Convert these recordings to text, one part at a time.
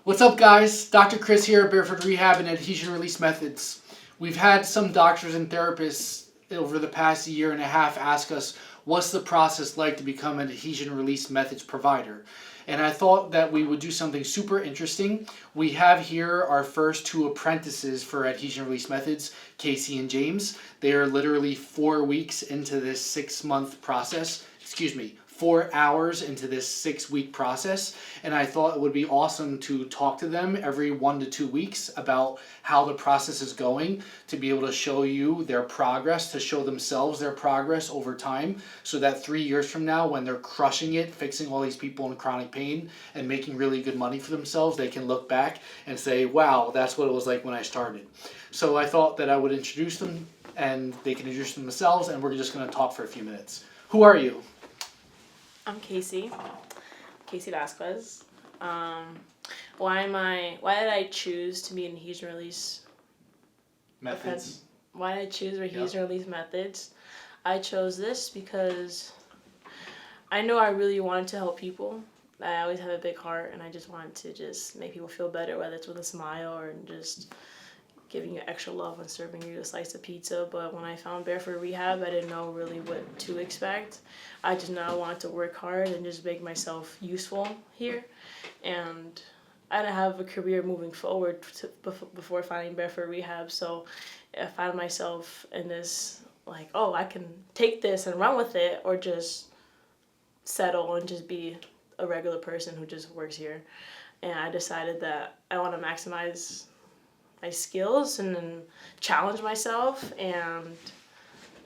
What's up, guys? Dr. Chris here at Barefoot Rehab and Adhesion Release Methods. We've had some doctors and therapists over the past year and a half ask us, what's the process like to become an Adhesion Release Methods provider? And I thought that we would do something super interesting. We have here our first two apprentices for Adhesion Release Methods, Kasey and James. They are literally 4 weeks into this 6-month process. 4 hours into this 6-week process, and I thought it would be awesome to talk to them every 1 to 2 weeks about how the process is going, to be able to show you their progress, to show themselves their progress over time, so that 3 years from now, when they're crushing it, fixing all these people in chronic pain and making really good money for themselves, they can look back and say, wow, that's what it was like when I started. So I thought that I would introduce them and they can introduce themselves, and we're just going to talk for a few minutes. Who are you? I'm Kasey Vasquez. Why did I choose to be in Adhesion Release Methods? Why did I choose Adhesion Release Methods? I chose this because I know I really wanted to help people. I always have a big heart, and I just wanted to just make people feel better, whether it's with a smile or just giving you extra love and serving you a slice of pizza. But when I found Barefoot Rehab, I didn't know really what to expect. I just know I wanted to work hard and just make myself useful here. And I didn't have a career moving forward before finding Barefoot Rehab. So I found myself in this, like, oh, I can take this and run with it, or just settle and just be a regular person who just works here. And I decided that I want to maximize my skills and then challenge myself, and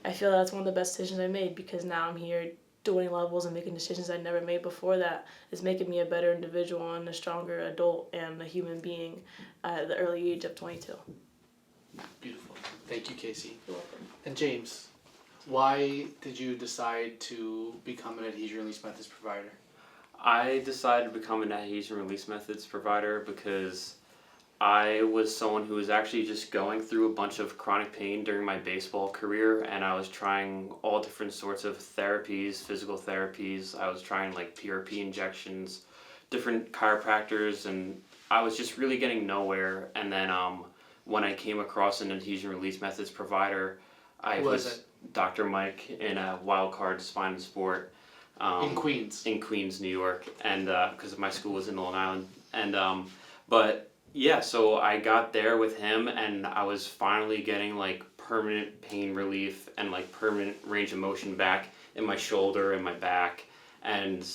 I feel that's one of the best decisions I made, because now I'm here doing levels and making decisions I never made before that is making me a better individual and a stronger adult and a human being at the early age of 22. Beautiful. Thank you, Kasey. You're welcome. And James, why did you decide to become an Adhesion Release Methods provider? I decided to become an Adhesion Release Methods provider because I was someone who was actually just going through a bunch of chronic pain during my baseball career, and I was trying all different sorts of therapies, physical therapies. I was trying like PRP injections, different chiropractors, and I was just really getting nowhere. And then when I came across an Adhesion Release Methods provider, I was Dr. Mike in a Wild Card Spine and Sport. In Queens. In Queens, New York, and because my school was in Long Island. And but yeah, so I got there with him, and I was finally getting like permanent pain relief and like permanent range of motion back in my shoulder and my back. And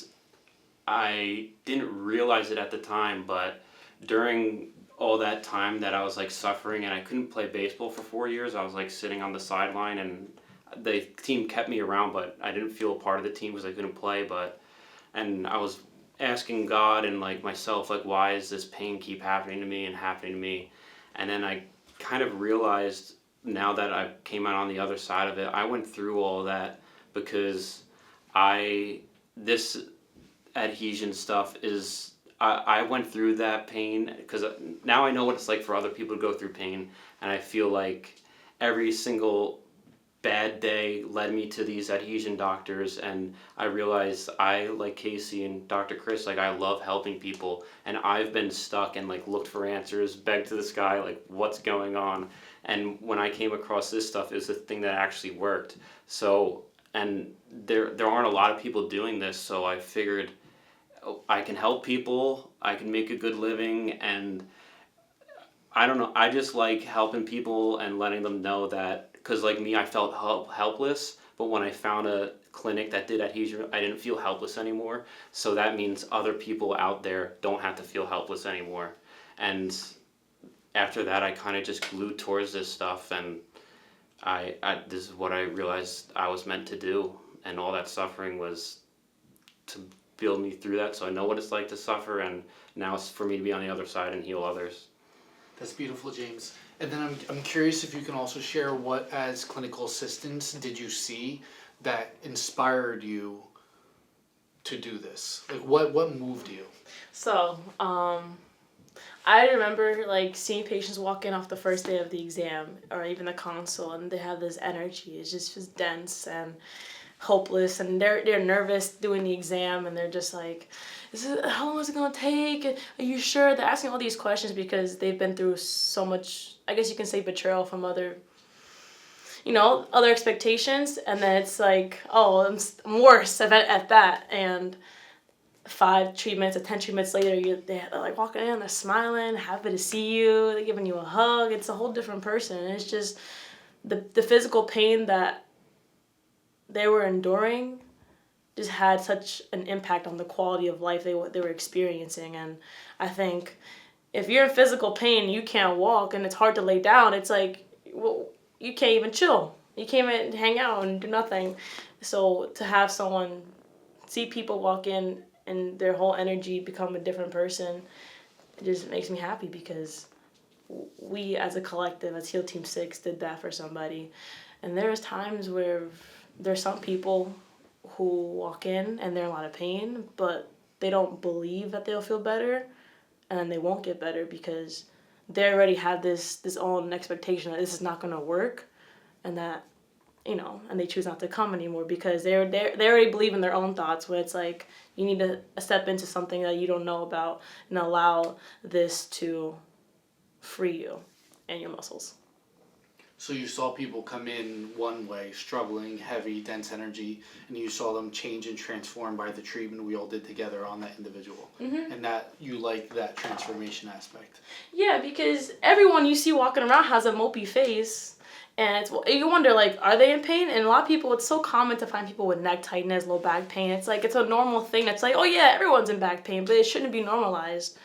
I didn't realize it at the time, but during all that time that I was like suffering and I couldn't play baseball for 4 years, I was like sitting on the sideline, and the team kept me around, but I didn't feel a part of the team because I couldn't play. And I was asking God and like myself, like, why is this pain keep happening to me? And then I kind of realized, now that I came out on the other side of it, I went through all that because this adhesion stuff is, I went through that pain because now I know what it's like for other people to go through pain, and I feel like every single bad day led me to these adhesion doctors, and I realized I, like Kasey and Dr. Chris, like I love helping people, and I've been stuck and like looked for answers, begged to the sky, like what's going on. And when I came across this stuff, it was the thing that actually worked. So, and there aren't a lot of people doing this, so I figured I can help people, I can make a good living, and I don't know, I just like helping people and letting them know that, because like me, I felt helpless, but when I found a clinic that did adhesion, I didn't feel helpless anymore. So that means other people out there don't have to feel helpless anymore. And after that, I kind of just glued towards this stuff, and this is what I realized I was meant to do, and all that suffering was to build me through that, so I know what it's like to suffer, and now it's for me to be on the other side and heal others. That's beautiful, James. And then I'm curious if you can also share, what as clinical assistants did you see that inspired you to do this? Like what moved you? So, I remember like seeing patients walk in off the first day of the exam or even the consult, and they have this energy. It's just dense and hopeless, and they're nervous doing the exam, and they're just like, how long is it gonna take? Are you sure? They're asking all these questions because they've been through so much, I guess you can say, betrayal from other other expectations, and then it's like, oh, I'm worse at that, and 5 treatments or 10 treatments later, they're like walking in, they're smiling, happy to see you, they're giving you a hug. It's a whole different person. And it's just the physical pain that they were enduring just had such an impact on the quality of life they were experiencing. And I think if you're in physical pain, you can't walk, and it's hard to lay down. It's like, well, you can't even chill. You can't even hang out and do nothing. So to have someone see people walk in and their whole energy become a different person, it just makes me happy, because we as a collective, as HEAL Team 6, did that for somebody. And there's times where there's some people who walk in and they're in a lot of pain, but they don't believe that they'll feel better, and then they won't get better because they already have this own expectation that this is not going to work, and that, and they choose not to come anymore because they already believe in their own thoughts, where it's like, you need to step into something that you don't know about and allow this to free you and your muscles. So you saw people come in one way, struggling, heavy, dense energy, and you saw them change and transform by the treatment we all did together on that individual. Mm-hmm. And that you like that transformation aspect. Yeah, because everyone you see walking around has a mopey face. And you wonder, like, are they in pain? And a lot of people, it's so common to find people with neck tightness, low back pain. It's like, it's a normal thing. It's like, oh yeah, everyone's in back pain, but it shouldn't be normalized.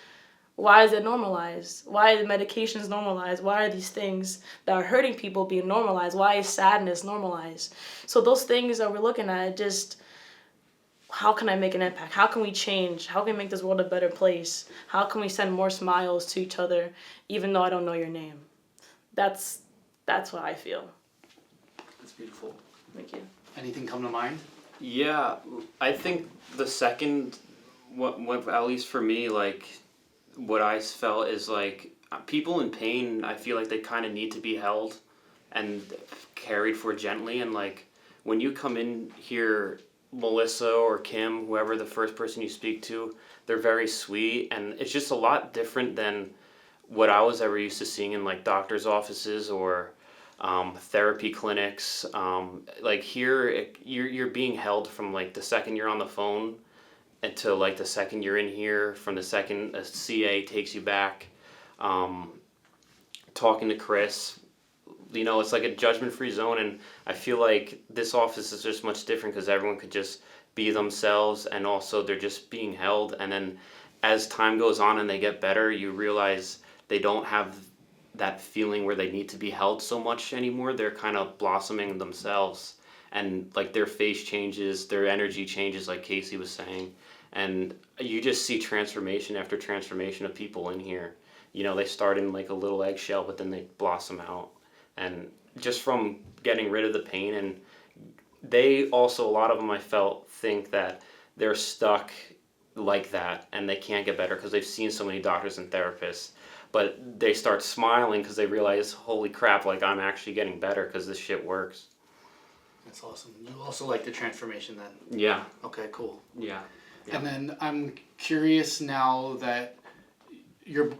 Why is it normalized? Why are the medications normalized? Why are these things that are hurting people being normalized? Why is sadness normalized? So those things that we're looking at, just, how can I make an impact? How can we change? How can we make this world a better place? How can we send more smiles to each other, even though I don't know your name? That's what I feel. That's beautiful. Thank you. Anything come to mind? Yeah, I think the second, what at least for me, like, what I felt is like, people in pain, I feel like they kind of need to be held and cared for gently. And like, when you come in here, Melissa or Kim, whoever the first person you speak to, they're very sweet, and it's just a lot different than what I was ever used to seeing in like doctor's offices or therapy clinics. Like here, you're being held from like the second you're on the phone until like the second you're in here, from the second a CA takes you back. Talking to Chris, it's like a judgment-free zone, and I feel like this office is just much different because everyone could just be themselves, and also they're just being held. And then as time goes on and they get better, you realize they don't have that feeling where they need to be held so much anymore. They're kind of blossoming themselves, and like their face changes, their energy changes, like Kasey was saying, and you just see transformation after transformation of people in here. They start in like a little eggshell, but then they blossom out, and just from getting rid of the pain. And they also, a lot of them I felt, think that they're stuck like that and they can't get better because they've seen so many doctors and therapists. But they start smiling because they realize, holy crap, like I'm actually getting better because this shit works. That's awesome. You also like the transformation then? Yeah. Okay, cool. Yeah. And then I'm curious now that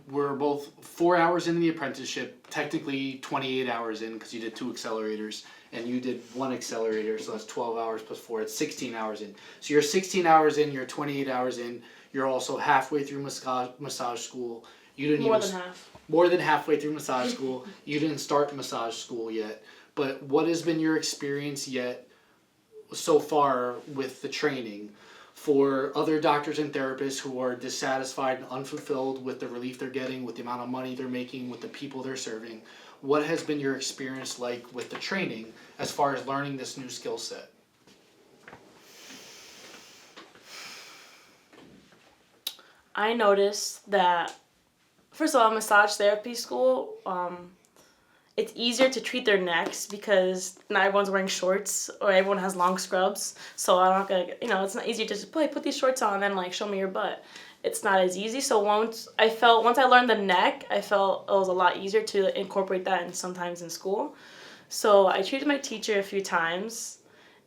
we're both 4 hours into the apprenticeship, technically 28 hours in because you did 2 accelerators, and you did 1 accelerator, so that's 12 hours plus 4, it's 16 hours in. So you're 16 hours in, you're 28 hours in, you're also halfway through massage school. You didn't more than halfway through massage school. You didn't start massage school yet. But what has been your experience yet so far with the training for other doctors and therapists who are dissatisfied and unfulfilled with the relief they're getting, with the amount of money they're making, with the people they're serving? What has been your experience like with the training as far as learning this new skill set? I noticed that, first of all, massage therapy school, it's easier to treat their necks because not everyone's wearing shorts or everyone has long scrubs. So I'm not gonna, it's not easy to just put these shorts on and then like show me your butt. It's not as easy. So once I learned the neck, I felt it was a lot easier to incorporate that in sometimes in school. So I treated my teacher a few times,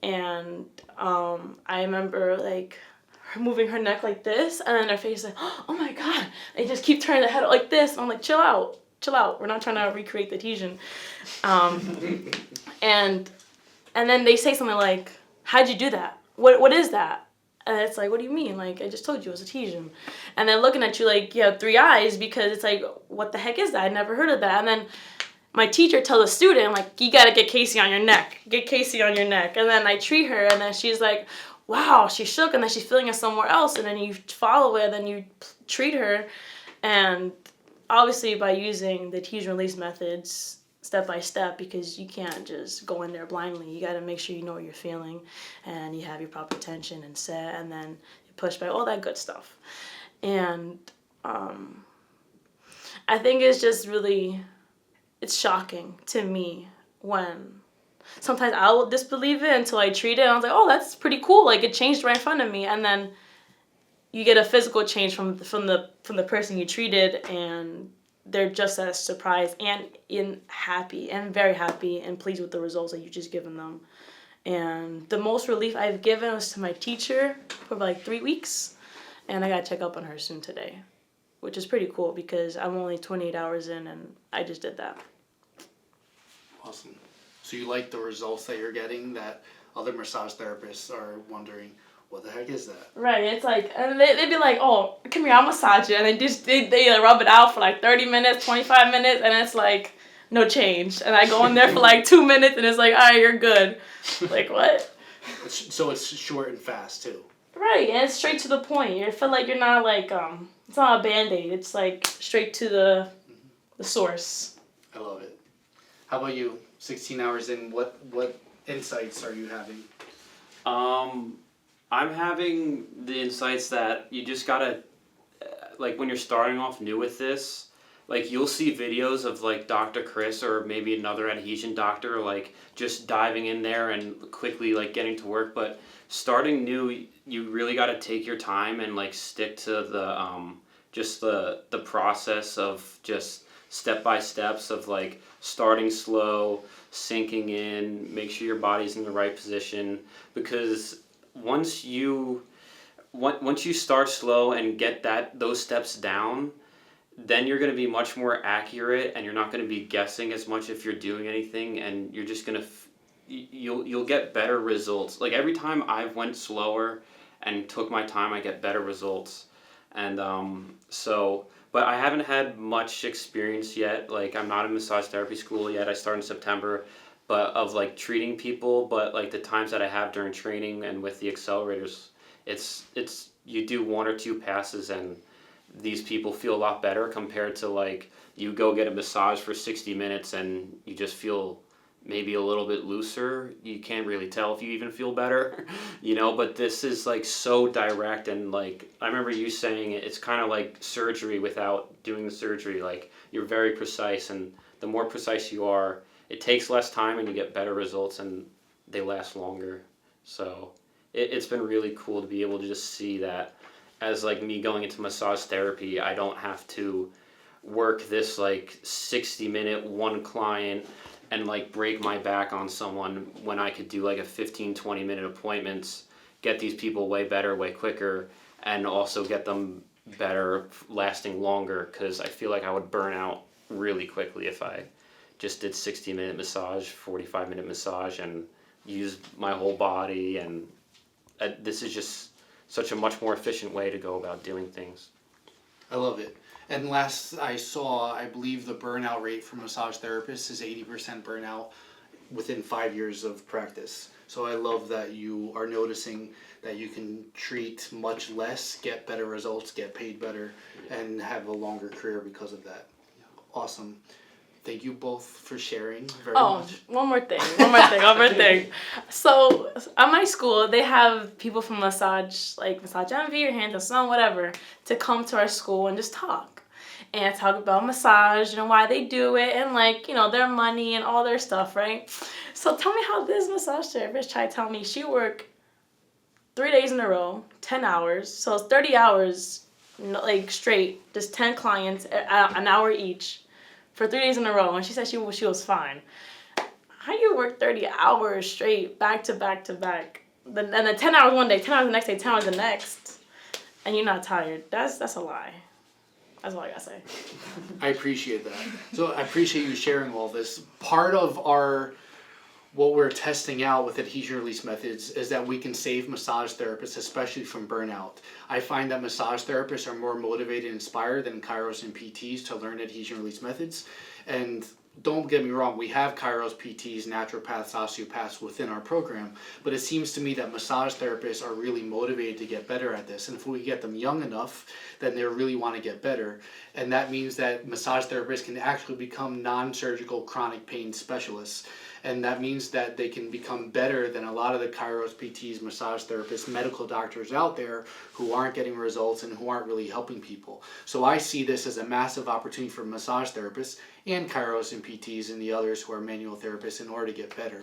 and I remember like moving her neck like this, and then her face is like, oh my God. They just keep turning their head like this. And I'm like, chill out. We're not trying to recreate the adhesion. And then they say something like, how'd you do that? What is that? And it's like, what do you mean? Like, I just told you it was adhesion. And then looking at you like you have 3 eyes, because it's like, what the heck is that? I never heard of that. And then my teacher tells a student, like, you got to get Kasey on your neck. Get Kasey on your neck. And then I treat her, and then she's like, wow, she shook, and then she's feeling it somewhere else. And then you follow it, and then you treat her. And obviously by using the adhesion release methods step by step, because you can't just go in there blindly. You got to make sure you know what you're feeling, and you have your proper tension and set, and then you push back, all that good stuff. And I think it's just really, it's shocking to me when sometimes I'll disbelieve it until I treat it, and I was like, oh, that's pretty cool. Like, it changed right in front of me. And then you get a physical change from the person you treated, and they're just as surprised and happy and very happy and pleased with the results that you've just given them. And the most relief I've given was to my teacher for like 3 weeks, and I got to check up on her soon today, which is pretty cool because I'm only 28 hours in and I just did that. Awesome. So you like the results that you're getting that other massage therapists are wondering, what the heck is that? Right, it's like, and they'd be like, oh, come here, I'll massage you. And they rub it out for like 30 minutes, 25 minutes, and it's like, no change. And I go in there for like 2 minutes, and it's like, all right, you're good. Like, what? So it's short and fast, too. Right, and it's straight to the point. You feel like you're not like, it's not a Band-Aid. It's like straight to the source. I love it. How about you? 16 hours in, what insights are you having? I'm having the insights that you just gotta, like, when you're starting off new with this, like, you'll see videos of, like, Dr. Chris or maybe another adhesion doctor, like, just diving in there and quickly, like, getting to work. But starting new, you really gotta take your time and, like, stick to the, just the process of just step-by-steps of, like, starting slow, sinking in, make sure your body's in the right position, because once you start slow and get those steps down, then you're going to be much more accurate, and you're not going to be guessing as much if you're doing anything, and you're just going to you'll get better results. Like, every time I've went slower and took my time, I get better results. And but I haven't had much experience yet. Like, I'm not in massage therapy school yet. I start in September. But of, like, treating people, but, like, the times that I have during training and with the accelerators, it's you do 1 or 2 passes and these people feel a lot better compared to, like, you go get a massage for 60 minutes and you just feel maybe a little bit looser. You can't really tell if you even feel better, you know, but this is, like, so direct. And, like, I remember you saying it's kind of like surgery without doing the surgery. Like, you're very precise, and the more precise you are, it takes less time and you get better results, and they last longer. So it's been really cool to be able to just see that as, like, me going into massage therapy, I don't have to work this, like, 60-minute one client and, like, break my back on someone when I could do, like, a 15-20-minute appointments, get these people way better, way quicker, and also get them better, lasting longer, because I feel like I would burn out really quickly if I just did 60-minute massage, 45-minute massage, and use my whole body. And this is just such a much more efficient way to go about doing things. I love it. And last I saw, I believe the burnout rate for massage therapists is 80% burnout within 5 years of practice. So I love that you are noticing that you can treat much less, get better results, get paid better, and have a longer career because of that. Awesome. Thank you both for sharing very much. One more thing. So at my school, they have people from massage, like Massage Envy or Hands of Sun, whatever, to come to our school and just talk. And talk about massage and why they do it and, like, you know, their money and all their stuff, right? So tell me how this massage therapist tried to tell me she worked 3 days in a row, 10 hours. So it's 30 hours, like, straight, just 10 clients, an hour each, for 3 days in a row, and she said she was fine. How you work 30 hours straight, back to back to back, and then 10 hours one day, 10 hours the next day, 10 hours the next? and you're not tired. That's a lie. That's all I gotta say. I appreciate that. So I appreciate you sharing all this. Part of what we're testing out with adhesion release methods is that we can save massage therapists, especially from burnout. I find that massage therapists are more motivated and inspired than chiros and PTs to learn adhesion release methods. And don't get me wrong, we have chiros, PTs, naturopaths, osteopaths within our program, but it seems to me that massage therapists are really motivated to get better at this. And if we get them young enough, then they really want to get better. And that means that massage therapists can actually become non-surgical chronic pain specialists. And that means that they can become better than a lot of the chiros, PTs, massage therapists, medical doctors out there who aren't getting results and who aren't really helping people. So I see this as a massive opportunity for massage therapists and chiros and PTs and the others who are manual therapists in order to get better.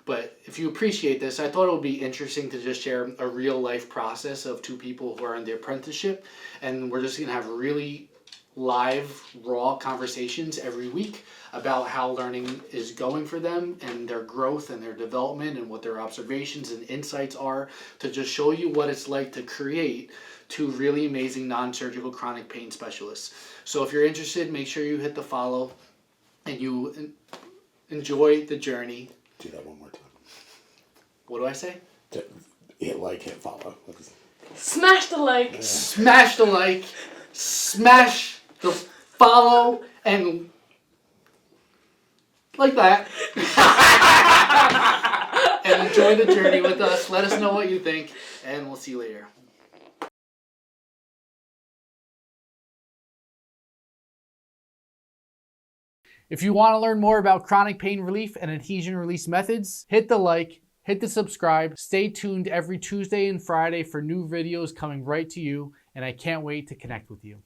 But if you appreciate this, I thought it would be interesting to just share a real life process of two people who are in the apprenticeship. And we're just going to have really live, raw conversations every week about how learning is going for them and their growth and their development and what their observations and insights are, to just show you what it's like to create two really amazing non-surgical chronic pain specialists. So if you're interested, make sure you hit the follow and you enjoy the journey. Do that one more time. What do I say? Hit like, hit follow. Smash the like. Smash the like, smash the follow, and like that. And enjoy the journey with us. Let us know what you think, and we'll see you later. If you want to learn more about chronic pain relief and adhesion release methods, hit the like, hit the subscribe. Stay tuned every Tuesday and Friday for new videos coming right to you, and I can't wait to connect with you.